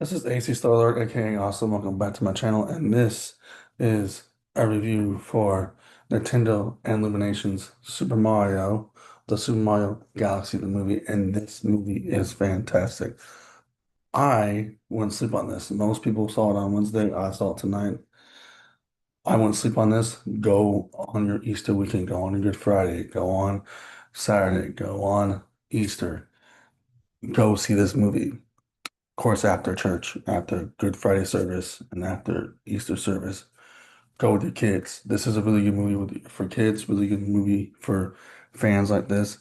This is AC Starlord, aka Awesome. Welcome back to my channel, and this is a review for Nintendo and Illumination's Super Mario, the Super Mario Galaxy, the movie, and this movie is fantastic. I wouldn't sleep on this. Most people saw it on Wednesday. I saw it tonight. I wouldn't sleep on this. Go on your Easter weekend. Go on your Good Friday. Go on Saturday. Go on Easter. Go see this movie. Course, after church, after Good Friday service, and after Easter service, go with your kids. This is a really good movie for kids, really good movie for fans like this.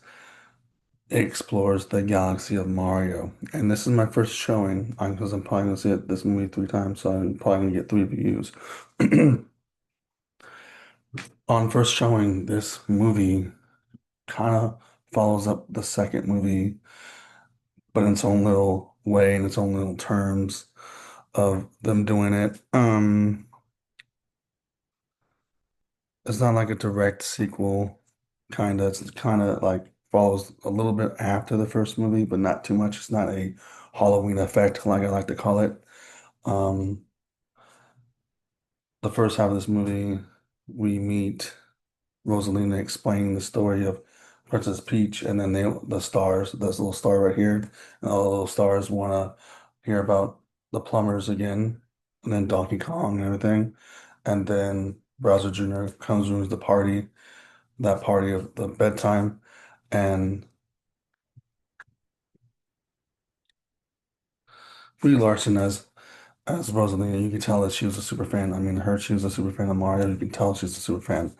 It explores the galaxy of Mario. And this is my first showing because I'm probably going to see this movie 3 times, so I'm probably going to get 3 reviews. On first showing, this movie kind of follows up the second movie, but in its own little way, in its own little terms of them doing it. It's not like a direct sequel, kind of. It's kind of like follows a little bit after the first movie, but not too much. It's not a Halloween effect, like I like to call it. Um, the first half of this movie, we meet Rosalina explaining the story of Princess Peach, and then the stars, this little star right here, and all the little stars want to hear about the plumbers again, and then Donkey Kong and everything, and then Bowser Jr. comes ruins the party, that party of the bedtime, and Brie Larson as Rosalina. You can tell that she was a super fan. I mean, she was a super fan of Mario. You can tell she's a super fan.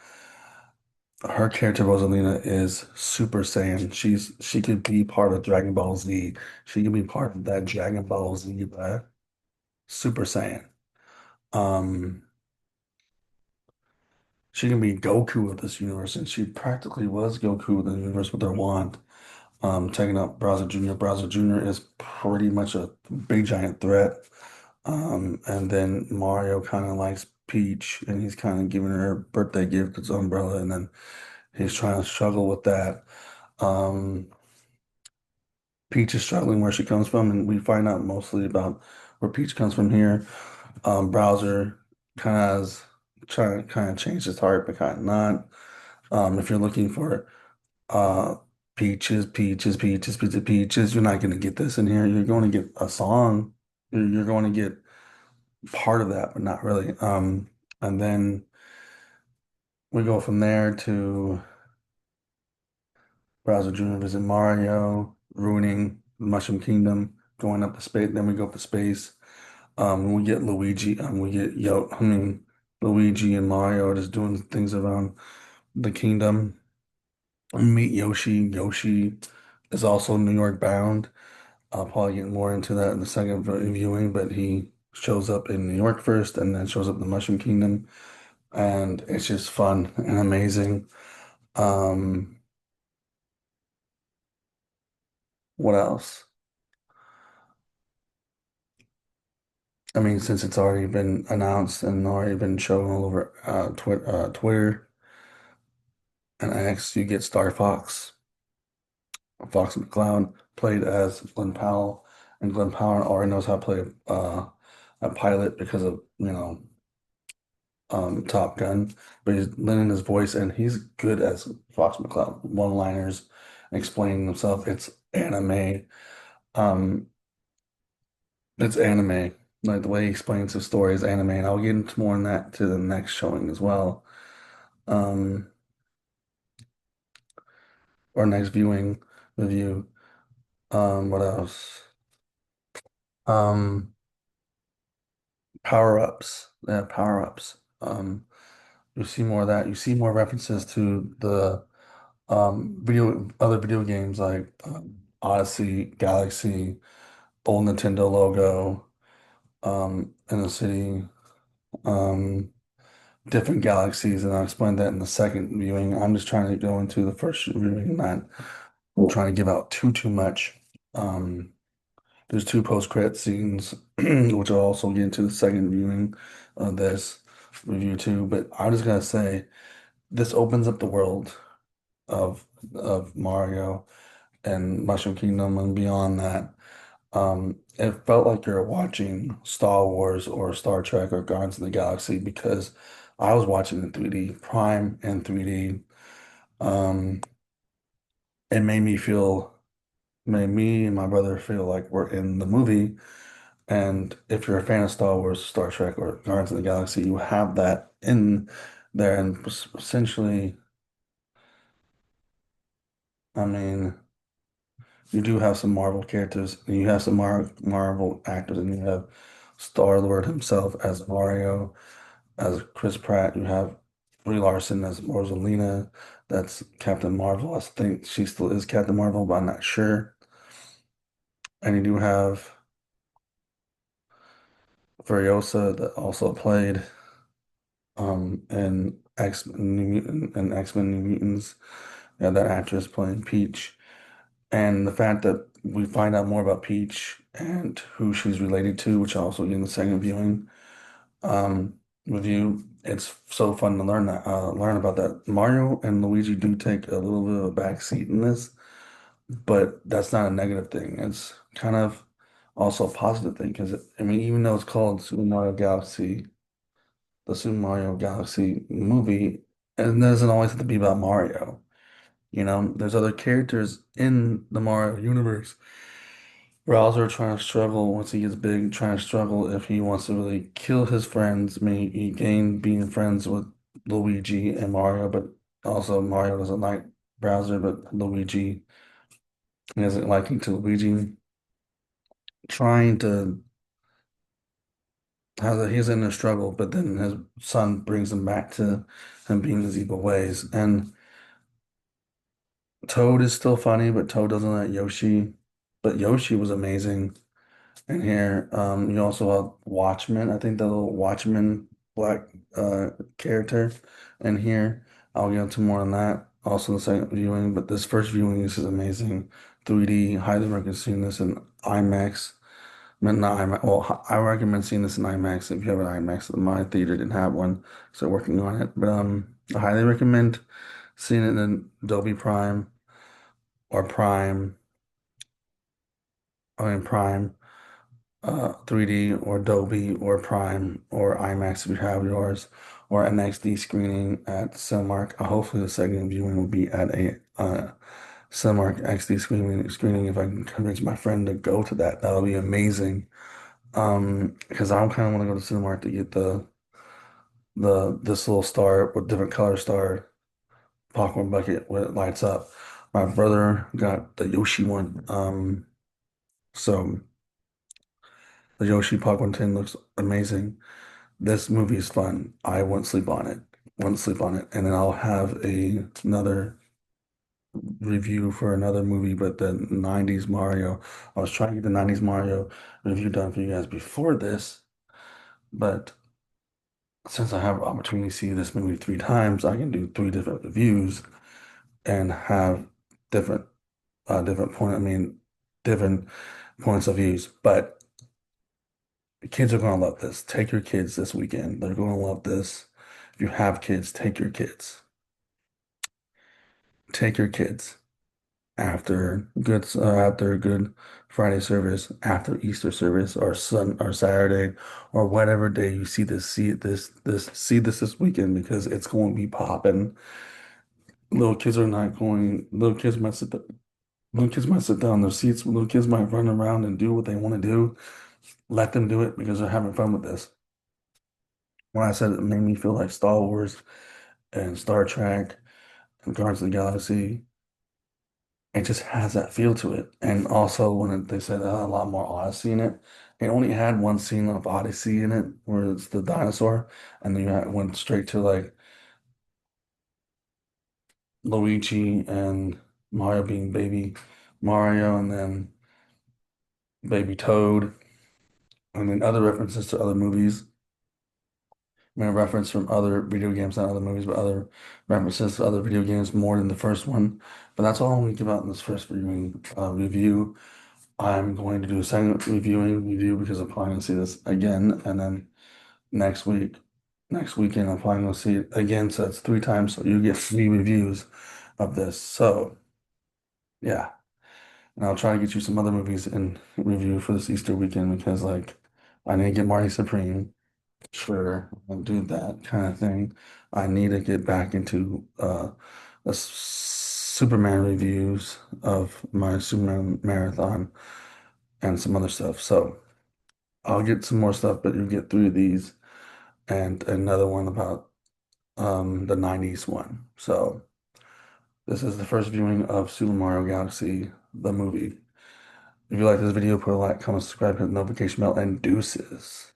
Her character Rosalina is Super Saiyan. She could be part of Dragon Ball Z. She could be part of that Dragon Ball Z Super Saiyan. Um, she can be Goku of this universe, and she practically was Goku of the universe with her wand. Taking out Bowser Jr. Bowser Jr. is pretty much a big giant threat. And then Mario kind of likes Peach, and he's kind of giving her a birthday gift, it's Umbrella, and then he's trying to struggle with that. Um, Peach is struggling where she comes from, and we find out mostly about where Peach comes from here. Bowser kind of has trying to kind of change his heart, but kind of not. If you're looking for uh peaches, you're not going to get this in here. You're going to get a song. You're going to get part of that, but not really. And then we go from there to Bowser Jr. visit Mario, ruining the Mushroom Kingdom, going up to space. Then we go up to space. We get Luigi. We get Luigi and Mario are just doing things around the kingdom. We meet Yoshi. Yoshi is also New York bound. I'll probably get more into that in the second viewing, but he shows up in New York first and then shows up in the Mushroom Kingdom. And it's just fun and amazing. Um, what else? I mean, since it's already been announced and already been shown all over Twitter and X, you get Star Fox. Fox McCloud played as Glenn Powell, and Glenn Powell already knows how to play a pilot because of, Top Gun, but he's lending his voice and he's good as Fox McCloud. One-liners, explaining himself. Um, it's anime. Like the way he explains his story is anime, and I'll get into more on that to the next showing as well. Um, or next viewing review. What else? Um, Power-ups. Yeah, power-ups. You see more of that. You see more references to the other video games like Odyssey, Galaxy, old Nintendo logo, in the city, um, different galaxies, and I'll explain that in the second viewing. I'm just trying to go into the first viewing, not trying to give out too much. Um, there's 2 post-credit scenes, which I'll also get into the second viewing of this review too. But I'm just gonna say this opens up the world of Mario and Mushroom Kingdom and beyond that. It felt like you're watching Star Wars or Star Trek or Guardians of the Galaxy because I was watching in 3D, Prime in 3D. Um, it made me and my brother feel like we're in the movie. And if you're a fan of Star Wars, Star Trek, or Guardians of the Galaxy, you have that in there. And essentially, I mean, you do have some Marvel characters, and you have some Marvel actors, and you have Star-Lord himself as Mario, as Chris Pratt. You have Brie Larson as Rosalina. That's Captain Marvel. I think she still is Captain Marvel, but I'm not sure. And you do have Furiosa that also played in X-Men New Mutants. Yeah, that actress playing Peach. And the fact that we find out more about Peach and who she's related to, which I also get in the second viewing um, review, it's so fun to learn about that. Mario and Luigi do take a little bit of a back seat in this, but that's not a negative thing. It's kind of also a positive thing because I mean, even though it's called Super Mario Galaxy, the Super Mario Galaxy movie, it doesn't always have to be about Mario. You know, there's other characters in the Mario universe. Bowser trying to struggle once he gets big, trying to struggle if he wants to really kill his friends. I mean, he gained being friends with Luigi and Mario, but also Mario doesn't like Bowser, but Luigi he doesn't liking to Luigi. Trying to he's in a struggle, but then his son brings him back to him being his evil ways. And Toad is still funny, but Toad doesn't like Yoshi. But Yoshi was amazing in here. You also have Watchman. I think the little Watchman black character in here. I'll get into more on that. Also the second viewing, but this first viewing this is amazing. 3D. Highly recommend seeing this in IMAX. Not IMAX. Well, I recommend seeing this in IMAX if you have an IMAX. My theater didn't have one, so working on it. But I highly recommend seeing it in Dolby Prime or Prime. I mean Prime. 3D or Dolby or Prime or IMAX if you have yours, or an XD screening at Cinemark. Hopefully, the second viewing will be at a Cinemark XD screening. If I can convince my friend to go to that, that'll be amazing. Because I kind of want to go to Cinemark to get the this little star with different color star popcorn bucket when it lights up. My brother got the Yoshi one. So the Yoshi popcorn tin looks amazing. This movie is fun. I won't sleep on it. Won't sleep on it. And then I'll have another review for another movie, but the 90s Mario. I was trying to get the 90s Mario review done for you guys before this, but since I have an opportunity to see this movie three times, I can do three different reviews and have different different point, I mean different points of views. But the kids are gonna love this. Take your kids this weekend. They're gonna love this. If you have kids, take your kids. Take your kids after Good Friday service, after Easter service, or Saturday, or whatever day you see this, see this weekend because it's going to be popping. Little kids are not going. Little kids might sit down in their seats. Little kids might run around and do what they want to do. Let them do it because they're having fun with this. When I said it made me feel like Star Wars and Star Trek and Guardians of the Galaxy. It just has that feel to it. And also, they said a lot more Odyssey in it, it only had one scene of Odyssey in it where it's the dinosaur, and then went straight to like Luigi and Mario being baby Mario, and then baby Toad, and then other references to other movies. I mean, a reference from other video games, not other movies, but other references to other video games more than the first one. But that's all I'm going to give out in this first viewing review. I'm going to do a second review because I'm planning to see this again, and then next week, next weekend, I'm planning to see it again. So it's three times. So you get three reviews of this. So yeah, And I'll try to get you some other movies in review for this Easter weekend because like I need to get Marty Supreme. Sure, I'll do that kind of thing. I need to get back into Superman reviews of my Superman marathon and some other stuff. So I'll get some more stuff, but you'll get three of these and another one about the 90s one. So this is the first viewing of Super Mario Galaxy, the movie. If you like this video, put a like, comment, subscribe, hit the notification bell, and deuces.